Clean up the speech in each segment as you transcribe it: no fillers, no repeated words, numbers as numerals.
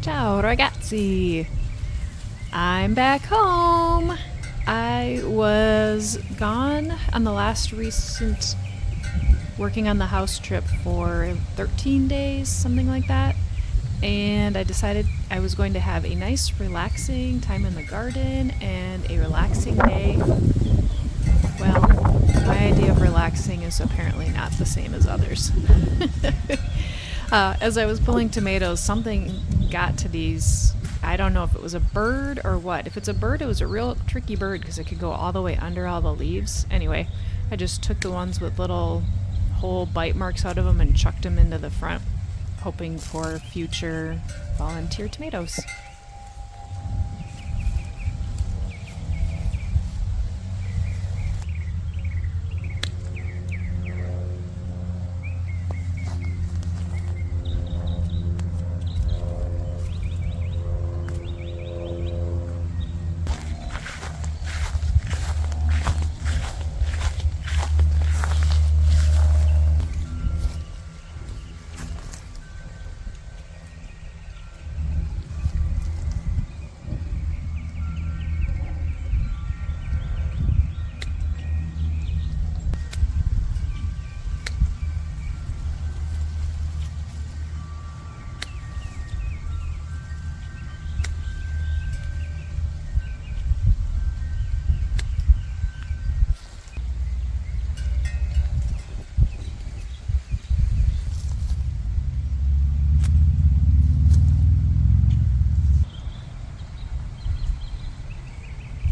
Ciao ragazzi! I'm back home! I was gone on the last recent working on the house trip for 13 days, something like that. And I decided I was going to have a nice, relaxing time in the garden and a relaxing day. Well, my idea of relaxing is apparently not the same as others. As I was pulling tomatoes, something got to these. I don't know if it was a bird or what. If it's a bird, it was a real tricky bird because it could go all the way under all the leaves. Anyway, I just took the ones with little hole bite marks out of them and chucked them into the front, hoping for future volunteer tomatoes.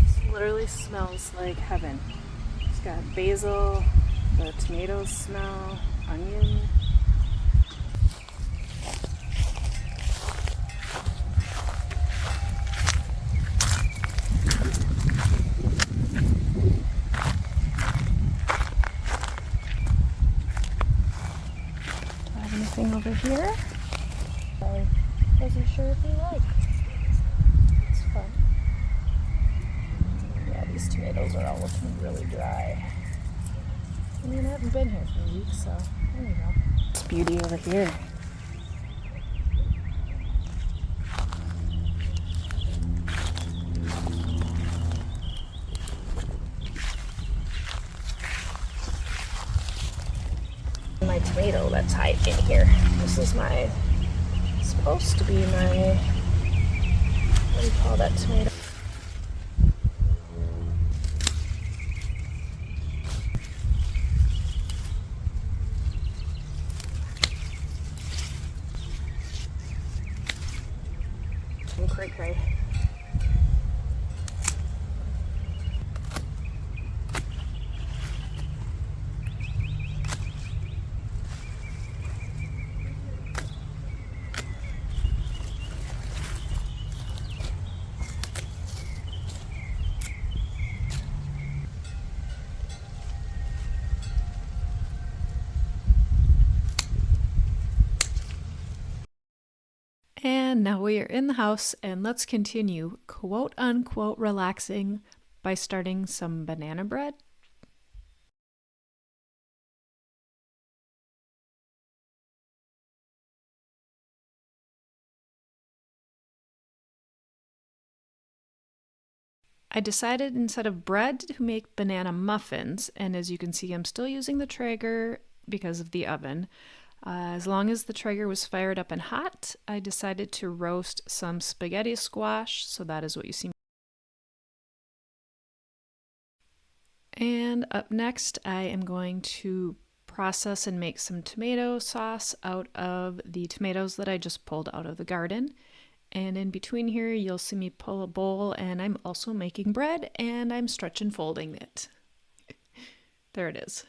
This literally smells like heaven. It's got basil, the tomatoes smell, onion. Do I have anything over here? I wasn't sure if you like. It's fun. Yeah, these tomatoes are all looking really dry. I mean, I haven't been here for a week, so there you go. This beauty over here. My tomato that's hiding in here. This is supposed to be my, what do you call that tomato? Cray cray. And now we are in the house, and let's continue quote unquote relaxing by starting some banana bread. I decided instead of bread to make banana muffins, and as you can see, I'm still using the Traeger because of the oven. As long as the Traeger was fired up and hot, I decided to roast some spaghetti squash, so that is what you see. And up next, I am going to process and make some tomato sauce out of the tomatoes that I just pulled out of the garden. And in between here, you'll see me pull a bowl, and I'm also making bread, and I'm stretch and folding it. There it is.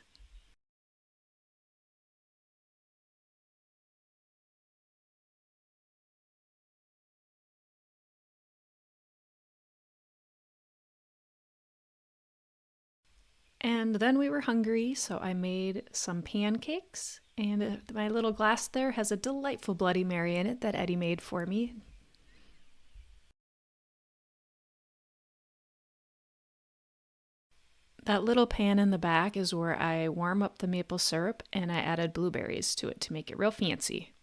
And then we were hungry, so I made some pancakes. And my little glass there has a delightful Bloody Mary in it that Eddie made for me. That little pan in the back is where I warm up the maple syrup, and I added blueberries to it to make it real fancy.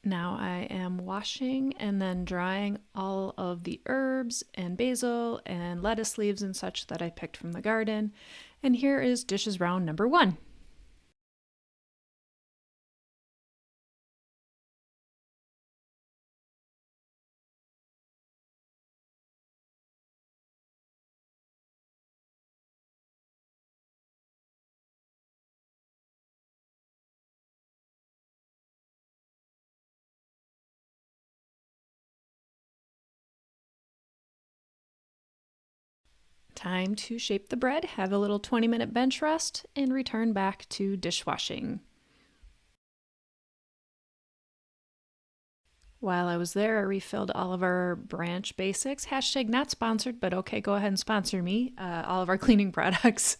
Now I am washing and then drying all of the herbs and basil and lettuce leaves and such that I picked from the garden. And here is dishes round number 1. Time to shape the bread, have a little 20-minute bench rest, and return back to dishwashing. While I was there, I refilled all of our branch basics. Hashtag not sponsored, but okay, go ahead and sponsor me. All of our cleaning products.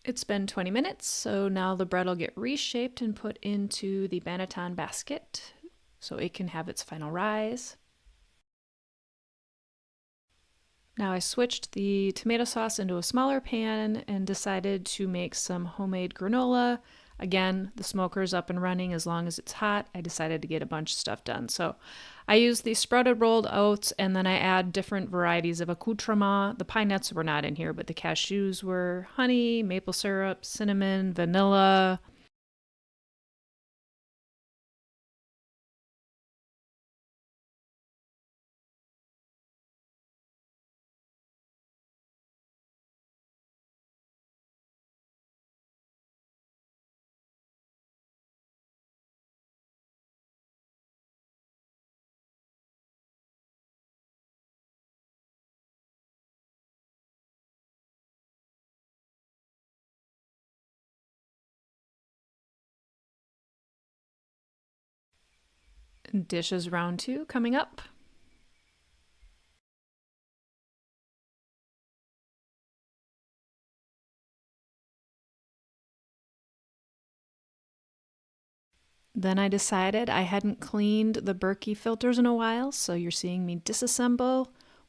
It's been 20 minutes, so now the bread will get reshaped and put into the banneton basket so it can have its final rise. Now I switched the tomato sauce into a smaller pan and decided to make some homemade granola. Again, the smoker's up and running as long as it's hot. I decided to get a bunch of stuff done. So I use the sprouted rolled oats and then I add different varieties of accoutrement. The pine nuts were not in here, but the cashews were honey, maple syrup, cinnamon, vanilla. Dishes round 2 coming up. Then I decided I hadn't cleaned the Berkey filters in a while, so you're seeing me disassemble,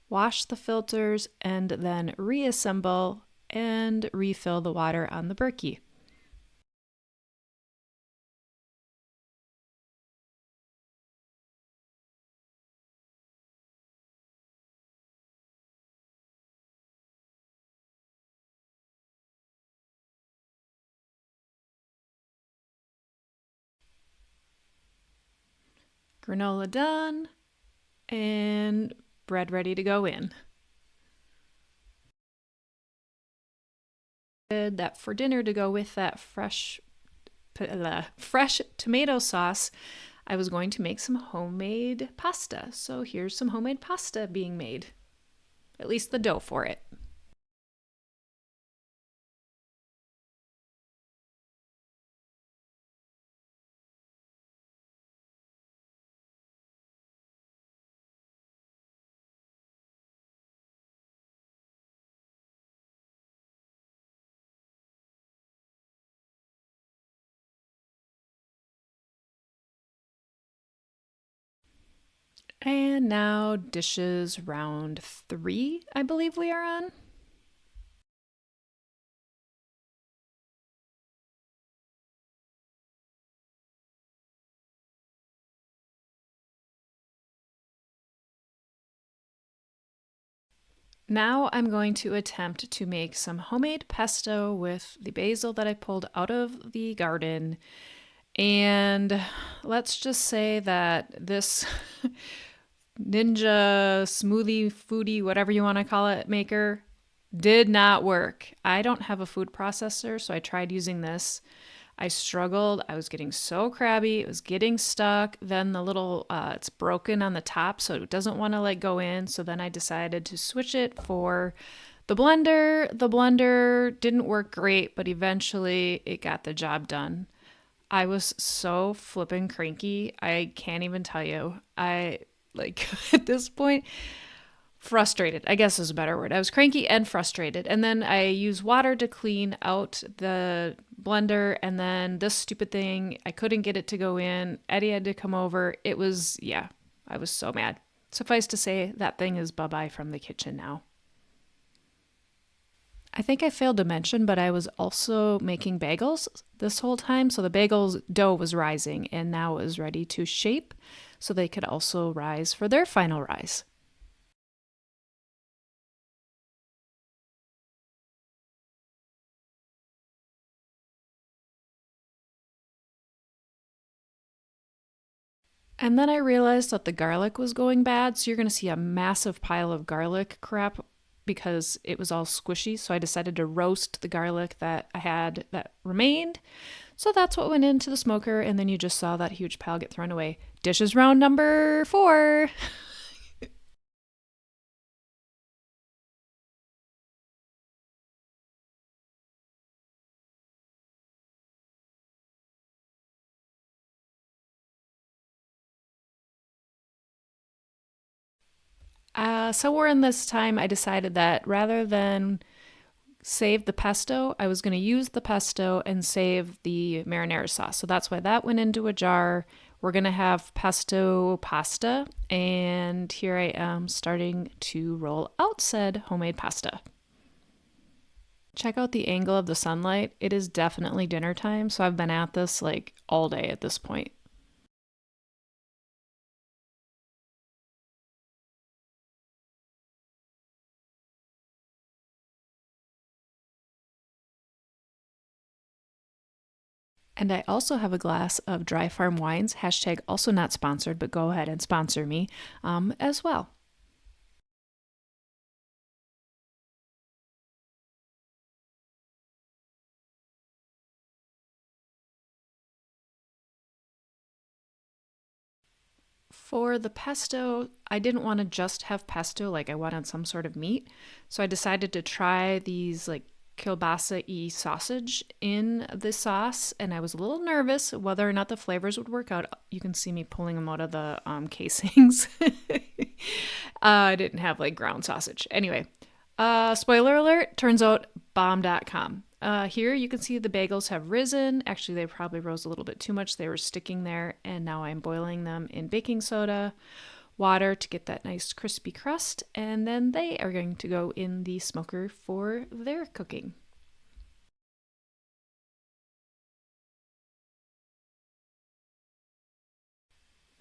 wash the filters, and then reassemble and refill the water on the Berkey. Granola done, and bread ready to go in. That for dinner to go with that fresh tomato sauce, I was going to make some homemade pasta. So here's some homemade pasta being made, at least the dough for it. And now dishes round 3, I believe we are on. Now I'm going to attempt to make some homemade pesto with the basil that I pulled out of the garden. And let's just say that this ninja smoothie foodie, whatever you want to call it, maker did not work. I don't have a food processor, so I tried using this. I struggled. I was getting so crabby. It was getting stuck. Then the little, it's broken on the top, so it doesn't want to like go in. So then I decided to switch it for the blender. The blender didn't work great, but eventually it got the job done. I was so flippin' cranky. I can't even tell you. I like at this point frustrated, I guess is a better word. I was cranky and frustrated. And then I used water to clean out the blender. And then this stupid thing, I couldn't get it to go in. Eddie had to come over. It was, yeah, I was so mad. Suffice to say, that thing is bye bye from the kitchen now. I think I failed to mention, but I was also making bagels this whole time. So the bagels dough was rising and now it was ready to shape so they could also rise for their final rise. And then I realized that the garlic was going bad. So you're going to see a massive pile of garlic crap because it was all squishy. So I decided to roast the garlic that I had that remained. So that's what went into the smoker. And then you just saw that huge pile get thrown away. Dishes round number 4. Somewhere in this time, I decided that rather than save the pesto, I was going to use the pesto and save the marinara sauce. So that's why that went into a jar. We're going to have pesto pasta. And here I am starting to roll out said homemade pasta. Check out the angle of the sunlight. It is definitely dinner time. So I've been at this like all day at this point. And I also have a glass of Dry Farm Wines, hashtag also not sponsored, but go ahead and sponsor me as well. For the pesto, I didn't want to just have pesto, like I wanted some sort of meat. So I decided to try these like kielbasa y sausage in the sauce, and I was a little nervous whether or not the flavors would work out. You can see me pulling them out of the casings. I didn't have like ground sausage. Anyway, spoiler alert, turns out bomb.com. Here you can see the bagels have risen. Actually, they probably rose a little bit too much. They were sticking there, and now I'm boiling them in baking soda, water to get that nice crispy crust, and then they are going to go in the smoker for their cooking.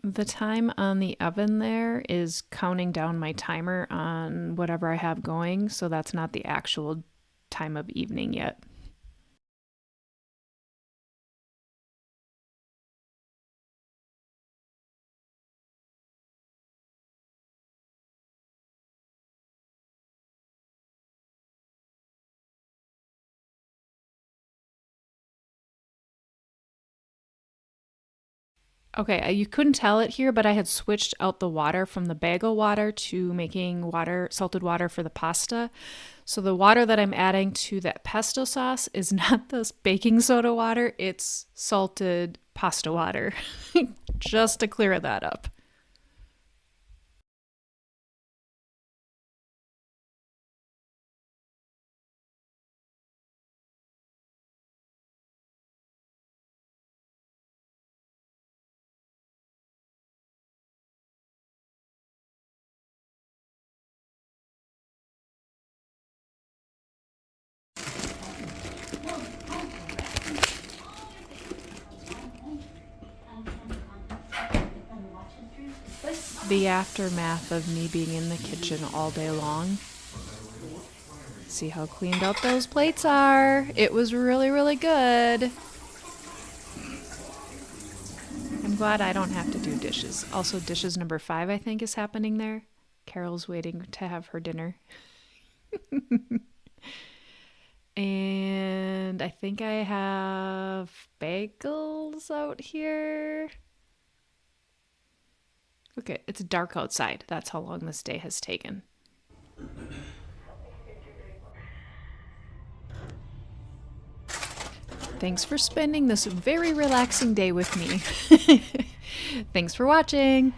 The time on the oven there is counting down my timer on whatever I have going, so that's not the actual time of evening yet. Okay, you couldn't tell it here, but I had switched out the water from the bagel water to making water, salted water for the pasta. So the water that I'm adding to that pesto sauce is not this baking soda water, it's salted pasta water. Just to clear that up. The aftermath of me being in the kitchen all day long. See how cleaned up those plates are. It was really, really good. I'm glad I don't have to do dishes. Also, dishes number 5, I think, is happening there. Carol's waiting to have her dinner. And I think I have bagels out here. Okay, it's dark outside. That's how long this day has taken. Thanks for spending this very relaxing day with me. Thanks for watching.